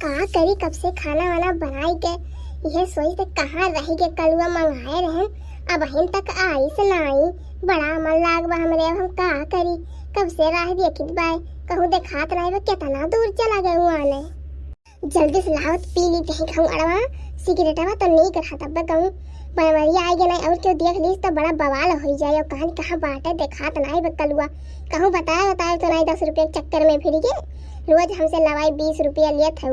का करी कब से खाना वाना बनाई के यह सोच से कहाँ रही के कलुआ मंगाए रहन। अब हिन तक आई से ना आई। बड़ा मन लाग बा हमरे। अब हम का करी कब से राह देखित बाय कहूँ देखात रहे कितना दूर चला गए आने। जल्दी से लावत पी ली कहीं कहूँ अड़वा सिगरेटवा तो नहीं कर तब कहूँ बनवरिया आई गए और क्यों देख लीस तो बड़ा बवाल हो जाए। और कहानी कहाँ बाटे देखात नहीं कलुआ कहूँ बताए तो नहीं 10 रुपये के चक्कर में फिर गए। रोज हमसे लवाई 20 रुपया लिया था।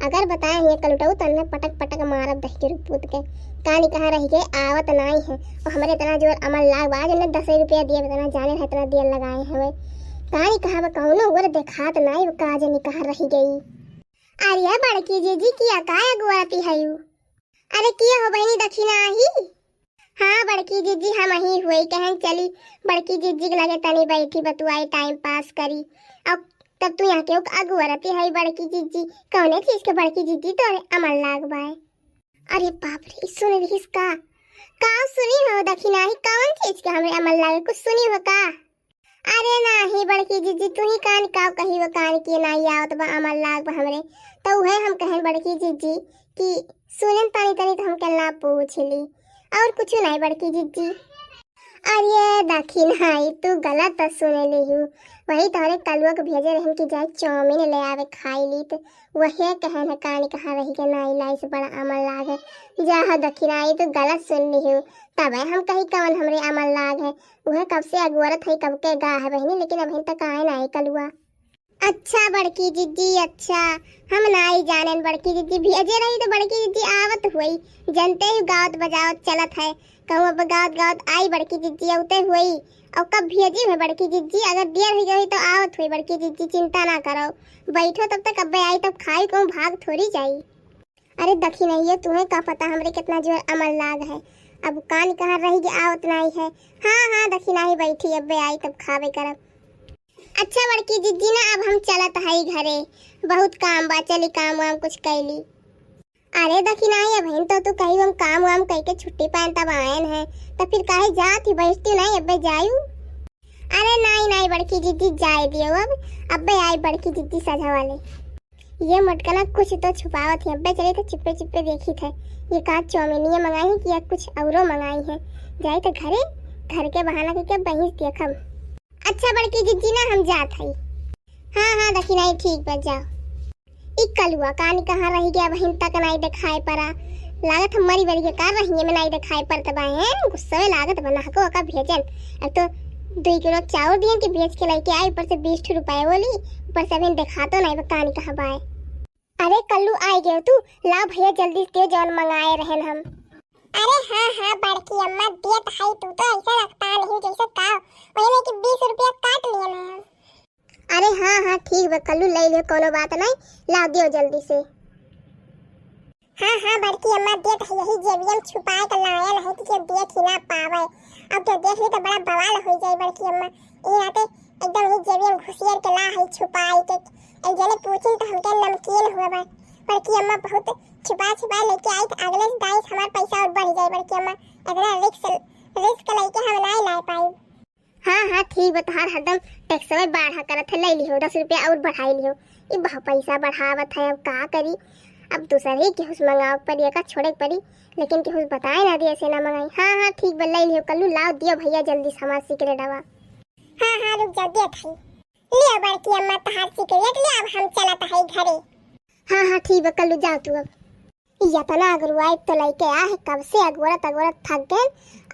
अगर बताए ये कलुटाऊ तो पटक पटक मारब दही के रूपूत के कहानी कहाँ रही गए आवत नहीं है। और हमारे इतना जोर अमल लाग बाज ने 10 रुपया दिए इतना जाने है इतना दिया लगाए हमें कहानी कहाँ कहूँ ना वो देखात नहीं काजनी कहाँ रही गई। अरे बड़की जीजी किया काय अगुआती है यू। अरे किया हो बहनी दक्षिणा ही। हाँ बड़की जीजी हम ही हुई कहन चली बड़की जीजी के लगे तनी बैठी बतुआई टाइम पास करी। अब तब तू यहाँ के अगुआती है बड़की जीजी कौन चीज के बड़की जीजी तो अमल लाग बाय। अरे बाप रे सुन रहीस का सुनी हो दक्षिणा ही कौन चीज के हमरे अमल लागे कुछ सुनी हो का। अरे नाही बड़की जीजी तू ही कान का कही वो कान की नहीं आवत बा अमल लाग बा हमरे तो वह हम कहन बड़की जीजी कि सुनन तनी तनी तो हम कहना पूछ ली और कुछ नहीं बड़की जीजी। अरे दखिन हाई तू गलत तो सुन ली हूँ वही तोहरे कलुआ को भेजे रहन कि जाए चाउमीन ले आवे खाई ली तो वही कहन है कहानी कहाँ रही के नाई लाई से बड़ा अमल लाग है। जा दखिन आई तू गलत सुन ली हूँ तब हम कही कौन हमरे अमल लाग है। वह कब से अगुवरत है कब के गा है बहनी लेकिन अभी तक आए ना कलुआ। अच्छा बड़की जीजी अच्छा हम नहीं जाने बड़की जीजी भेजे रही तो बड़की जीजी आवत हुई जनते ही गावत बजावत चलत है कहूँ अब गावत गावत आई बड़की जीजी औते हुई और कब भेजी है बड़की जीजी अगर देर हो गई तो आवत हुई बड़की जीजी चिंता ना करो बैठो तब तक अब आई तब खाई कहूँ भाग थोड़ी जाई। अरे दखी नहीं है तुम्हें क्या पता हमरे कितना जोर अमल लाग है अब कान कहाँ रही कि आवत नहीं है। हाँ दखी नहीं बैठी अब आई तब खावे करब। अच्छा बड़की जीजी ना अब हम चलत है घरे बहुत काम बा चली काम वाम कुछ कैली। अरे दखी नहीं अब तो तू कही हम काम वाम कह के छुट्टी पान तब आयन है तो फिर काहे जाती बैठती नहीं अब जायू। अरे नहीं बड़की जीजी जाए दियो अब आई बड़की जीजी सजा वाले ये मटकना कुछ तो छुपावत है अब चले तो चिप्पे चिप्पे देखी थे ये का चौमिनिया मंगाई है कि या कुछ औरो मंगाई है जाए तो घर के बहाना करके बहिस देखम। अच्छा बड़की जीजी ना हम जात हई। हाँ दखी नहीं ठीक बा जाओ। एक कलुआ कहानी कहाँ रही गया बहन तक नहीं दिखाई पड़ा लागत हमारी बड़ी के कार रही में नहीं दिखाई पड़ता बा है गुस्सा लागत बना को का भेजन अब तो 2 किलो चावल दिए कि बेच के लेके आई ऊपर से 20 रुपए बोली ऊपर से अभी देखा तो नहीं कहानी कहाँ बाय। अरे कल्लू आई गए तू ला भैया जल्दी से जौन मंगाए रहन हम। अरे हाँ बड़की अम्मा देत है तू तो ऐसा लगता नहीं जैसे का वही में कि 20 रुपया काट लिए ना। अरे हाँ ठीक बा कल्लू ले लियो कोनो बात नहीं ला दियो जल्दी से। हाँ बड़की अम्मा देत है यही जेबियम छुपाए के लायल है कि देख ही ना पावे अब तो देख ली तो बड़ा बवाल हो जाए बड़की अम्मा ये आते एकदम ही जेबियम घुसियर के ला है छुपाए के जने पूछिन तो हमके नमकीन हुआ बा बड़की अम्मा बहुत छुपा लेके आई तो अगले से गाइस हमार पैसा और बढ़ जाए बड़की अम्मा अगला रिस्क लेके हम नहीं ला पाई। हाँ ठीक बता हरदम टैक्स में बढ़ा करत है ले लियो 10 रुपया और बढ़ाई लियो ये बहुत पैसा बढ़ावत है अब का करी अब दूसरे ही केहुस मंगाओ पर ये का छोड़े पड़ी लेकिन केहुस बताए ना दिए से ना मंगाई। हाँ ठीक बा ले लियो कल्लू लाओ दियो भैया जल्दी से हमार सिगरेट दवा। हाँ रुक जा देत है लियो बड़की अम्मा तहार सिगरेट ले अब हम चलत है घरे। हाँ ठीक बा कल्लू जाओ तू अब या तना अगर वाइट तो लेके आ है कब से अगवरत थक गए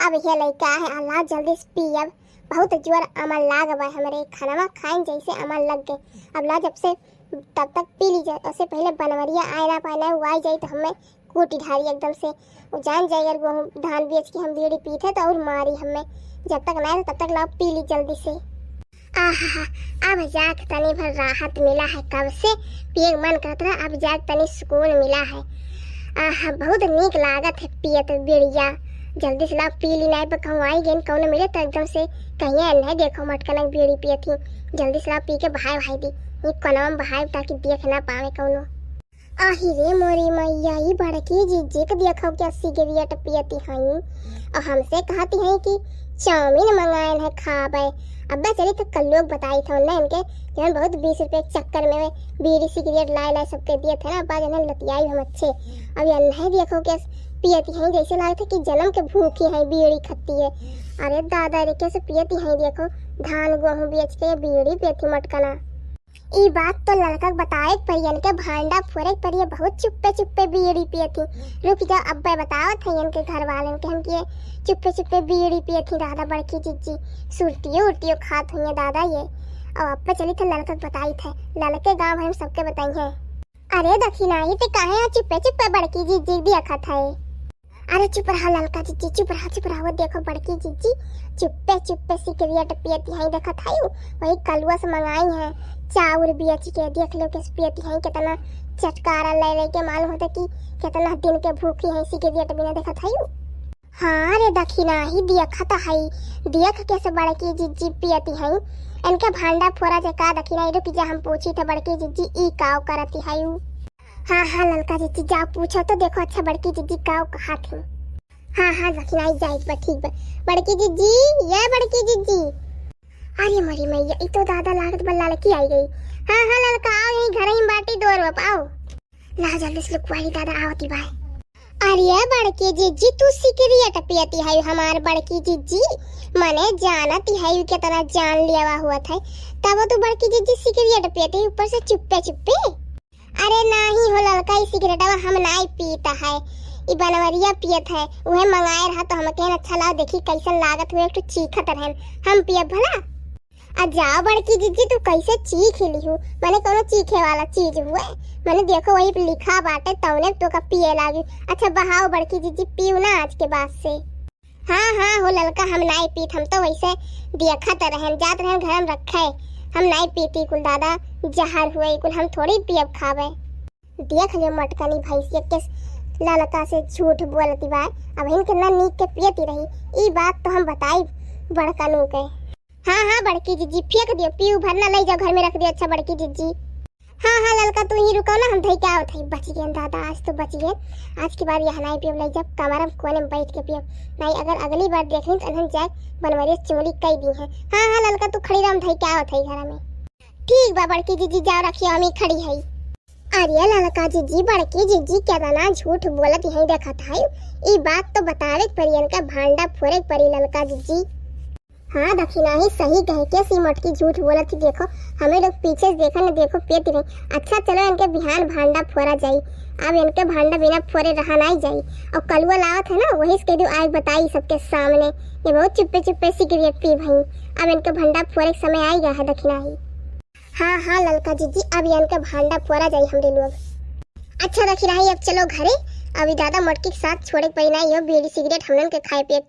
अब ये लेके आ है अल्लाह जल्दी से पी अब बहुत जोर अमल लाग बा हमारे खाना खाएं जैसे अमल लग गए अब ला जब से तब तक पी लीजिए उससे पहले बनवरिया आए ना पाए वो आई जाए तो हमें कूटी ढारी एकदम से वो जान जाए अगर गेहूँ धान बेच के हम बीड़ी पीते तो और मारी हमें जब तक नहीं तब तक ला पी ली जल्दी से। अब जाग तनी भर राहत मिला है कब से पिए मन करता रहा अब जाग तनी सुकून मिला है। बहुत नीक लागत है पिए तो बीड़िया जल्दी से ला पी ली नहीं पर कहूँ आई गई कौन मिले तो एकदम से कहीं नहीं देखो मटकन बीड़ी पिए थी जल्दी से ला पी के भाई दी ये कनम भाई ताकि देख ना पावे कौनो। आही रे मोरी मैया ये बड़की जीजी के देखो क्या सिगरेट पियती हई और हमसे कहती हैं कि चाउमीन मंगाए है खाबे। अब्बा चली तो कल लोग बताई था उन्हें इनके जन बहुत 20 रुपए के चक्कर में बीड़ी सिगरेट लाए सबके दिए थे ना। अब्बा जन लतियाई हम अच्छे अब ये नहीं देखो के पियती है जैसे लगता कि जन्म के भूखी है बीड़ी खत्ती है। अरे दादा रे कैसे पियती है देखो धान गेहूं बेच के बीड़ी पियती मटकना। ई बात तो लड़का बताए परियन के भांडा फोरे परिये बहुत चुप्पे चुप्पे बीड़ी पियती। रुक जा अब्बा बताओ थे इनके घर वाले के हम किए चुप्पे चुप्पे बीड़ी पियती दादा बड़की जीजी सुरतियों उर्तियों खात हुई दादा ये। और अब्बा चली तो लड़का बताई थे लड़के गाँव हम सबके बताई है। अरे दखिना ही ते काहे चुप्पे चुप्पे बड़की जीजी देखा था। अरे चुप रहा लड़का जीजी चुप रहा वो देखो बड़की जीजी चुप्पे चुप्पे सिगरेट पियती है देखा था वही कलुआ से मंगाई है चाउर बेच के देख लो कैसे पियती है कितना चटकारा ले के मालूम होता कि कितना दिन के भूखी है सिगरेट बिना देखा था। हाँ रे दखिना ही देखा था है देख कैसे बड़की जीजी पियती है इनके भांडा फोरा से का दखिना रुक जा हम पूछी थे बड़की जीजी ई काव करती है। हाँ ललका जीजी जाओ पूछो तो देखो अच्छा बड़की जीजी काव कहा थी। हाँ दखिना जाए ठीक बा बड़की जीजी ये बड़की जीजी। अरे मरी मैया ई तो दादा लागत बल्ला लड़की आई गई। हाँ लड़का आओ यही घर ही बाटी दौड़ आओ ला जल्दी से लुकवाई दादा आवती भाई। अरे बड़की जीजी तू सिगरेट पियती है हमार बड़की जीजी मने जानती है कितना जान लिया हुआ था तब तो बड़की जीजी सिगरेट पियती ऊपर से चुप्पे चुप्पे। अरे नहीं हो लड़का ई सिगरेट हम नहीं पीता है ई बनवरिया पियत है उहे मंगाए रहा तो हम कहन अच्छा ला देखी कैसन लागत हुए एक चीखत रहन हम पिए भला। आ जाओ बड़की जीजी तू कैसे चीख ली हूँ मैंने कोनो चीखे वाला चीज हुए मैंने देखो वही लिखा बाटे तौने तो का पिए लागी। अच्छा बहाओ बड़की जीजी पीऊ ना आज के बाद से। हाँ हो लड़का हम नहीं पीत हम तो वैसे देखत रहन जात रहन घर में रखे हम नहीं पीती कुल दादा जहर हुए कुल हम थोड़ी पियब खावे। देख लियो मटकनी भैंसिया के ललका से झूठ बोलती बा अब इनके ना नीक के पियती रही ई बात तो हम बताई बड़का नु के। हाँ बड़की जीजी फेंक दियो पीऊ भरना ले जाओ घर में रख दियो अच्छा बड़की जीजी। हाँ ललका तू ही रुको ना हम धई क्या होत है बच गए दादा आज तो बच गए आज की बार यहाँ नहीं पियब ले जब कमरा में कोने में बैठ के पियब नहीं अगर अगली बार देखें तो अनहन जाए बनवरिया चुमली कई दी है। हाँ ललका तू खड़ी रह धई क्या होत है घर में। ठीक बा बड़की जीजी जाओ रखियो हम ही खड़ी है। अरे ललका जीजी बड़की जीजी क्या झूठ बोलत यही देखा था ई बात तो बतावे परियन का भांडा फोरे परी ललका जीजी। हाँ दखिना ही सही कहे के सी मटकी झूठ बोला थी देखो हमें लोग पीछे देखा न देखो पेती रही। अच्छा चलो इनके बिहान भांडा फोरा जाई अब इनके भांडा बिना फोरे रहा नहीं जाई और कलुआ लावत है ना वही इसके दो आज बताई सबके सामने ये बहुत चुप्पे चुप्पे सिगरेट पी भाई अब इनके भांडा फोरे समय आई गया है दखिना ही। हाँ ललका जीजी अब इनके भांडा फोरा जाई हमरे लोग। अच्छा दखिना ही अब चलो घरे अभी दादा मटकी के साथ छोड़े पैना यो बीड़ी सिगरेट हमन के खाए पिए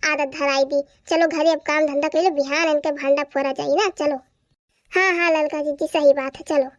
आदत धराई दी। चलो घरे अब काम धंधा कर लो बिहान इनके भांडा फोरा जाई ना चलो। हाँ ललका जीजी सही बात है चलो।